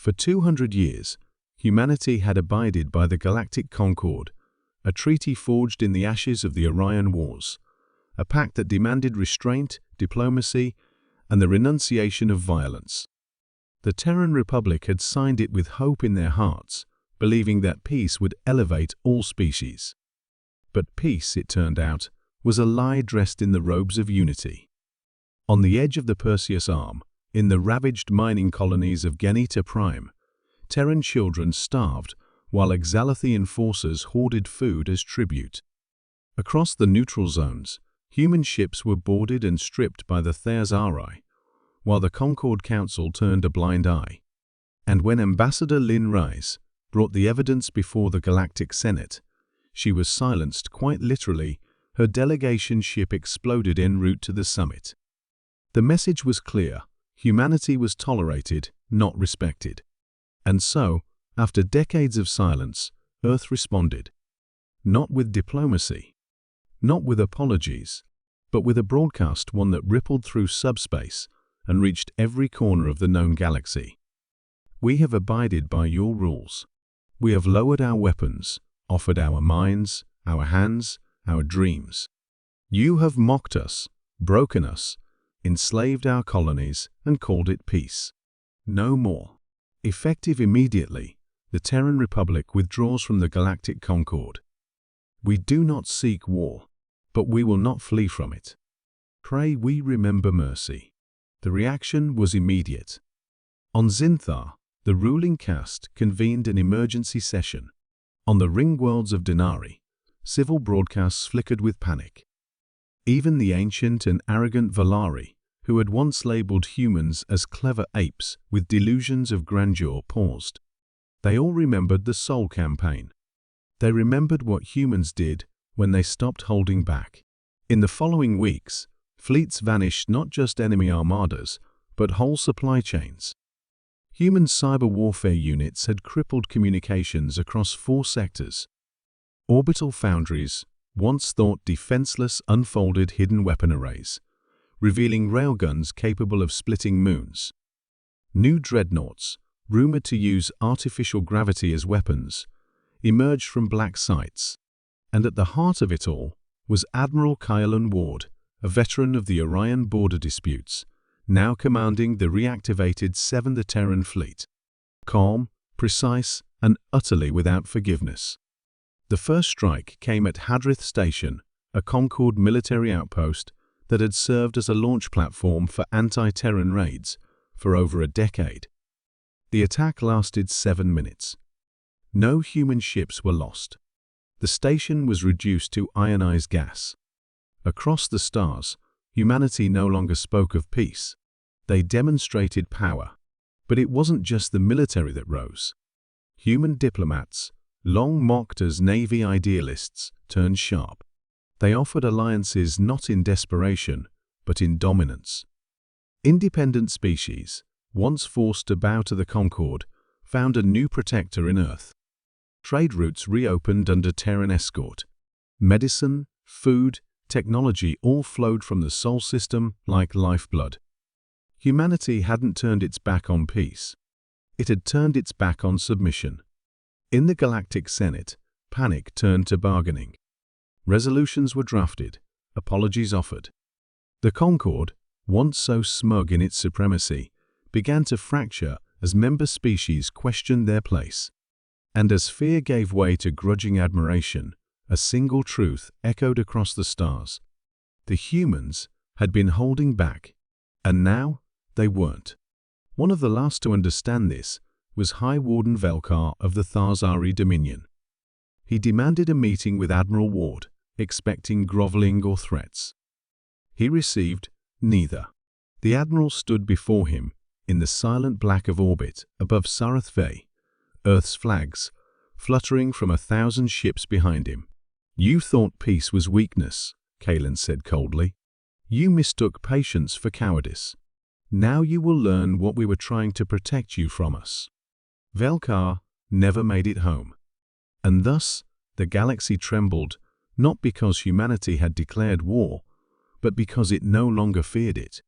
For 200 years, humanity had abided by the Galactic Concord, a treaty forged in the ashes of the Orion Wars, a pact that demanded restraint, diplomacy, and the renunciation of violence. The Terran Republic had signed it with hope in their hearts, believing that peace would elevate all species. But peace, it turned out, was a lie dressed in the robes of unity. On the edge of the Perseus Arm, in the ravaged mining colonies of Geneta Prime, Terran children starved while Exalathian forces hoarded food as tribute. Across the neutral zones, human ships were boarded and stripped by the Thayazari, while the Concord Council turned a blind eye. And when Ambassador Lynn Rice brought the evidence before the Galactic Senate, she was silenced quite literally. Her delegation ship exploded en route to the summit. The message was clear: humanity was tolerated, not respected. And so, after decades of silence, Earth responded. Not with diplomacy, not with apologies, but with a broadcast, one that rippled through subspace and reached every corner of the known galaxy. We have abided by your rules. We have lowered our weapons, offered our minds, our hands, our dreams. You have mocked us, broken us, enslaved our colonies, and called it peace. No more. Effective immediately, the Terran Republic withdraws from the Galactic Concord. We do not seek war, but we will not flee from it. Pray we remember mercy. The reaction was immediate. On Zinthar, the ruling caste convened an emergency session. On the ring worlds of Denari, civil broadcasts flickered with panic. Even the ancient and arrogant Valari, who had once labeled humans as clever apes with delusions of grandeur, paused. They all remembered the Soul Campaign. They remembered what humans did when they stopped holding back. In the following weeks, fleets vanished, not just enemy armadas, but whole supply chains. Human cyber warfare units had crippled communications across 4 sectors. Orbital foundries, once thought defenseless, unfolded hidden weapon arrays, revealing railguns capable of splitting moons. New dreadnoughts, rumored to use artificial gravity as weapons, emerged from black sites. And at the heart of it all was Admiral Kylan Ward, a veteran of the Orion border disputes, now commanding the reactivated 7th Terran Fleet. Calm, precise, and utterly without forgiveness. The first strike came at Hadrith Station, a Concord military outpost that had served as a launch platform for anti-Terran raids for over a decade. The attack lasted 7 minutes. No human ships were lost. The station was reduced to ionized gas. Across the stars, humanity no longer spoke of peace. They demonstrated power. But it wasn't just the military that rose. Human diplomats, long mocked as Navy idealists, turned sharp. They offered alliances not in desperation, but in dominance. Independent species, once forced to bow to the Concord, found a new protector in Earth. Trade routes reopened under Terran escort. Medicine, food, technology all flowed from the Sol system like lifeblood. Humanity hadn't turned its back on peace. It had turned its back on submission. In the Galactic Senate, panic turned to bargaining. Resolutions were drafted, apologies offered. The Concord, once so smug in its supremacy, began to fracture as member species questioned their place. And as fear gave way to grudging admiration, a single truth echoed across the stars. The humans had been holding back, and now they weren't. One of the last to understand this was High Warden Velkar of the Thazari Dominion. He demanded a meeting with Admiral Ward, expecting groveling or threats. He received neither. The Admiral stood before him, in the silent black of orbit above Sarath Vey, Earth's flags, fluttering from 1,000 ships behind him. "You thought peace was weakness," Kylan said coldly. "You mistook patience for cowardice. Now you will learn what we were trying to protect you from us." Velkar never made it home. And thus, the galaxy trembled, not because humanity had declared war, but because it no longer feared it.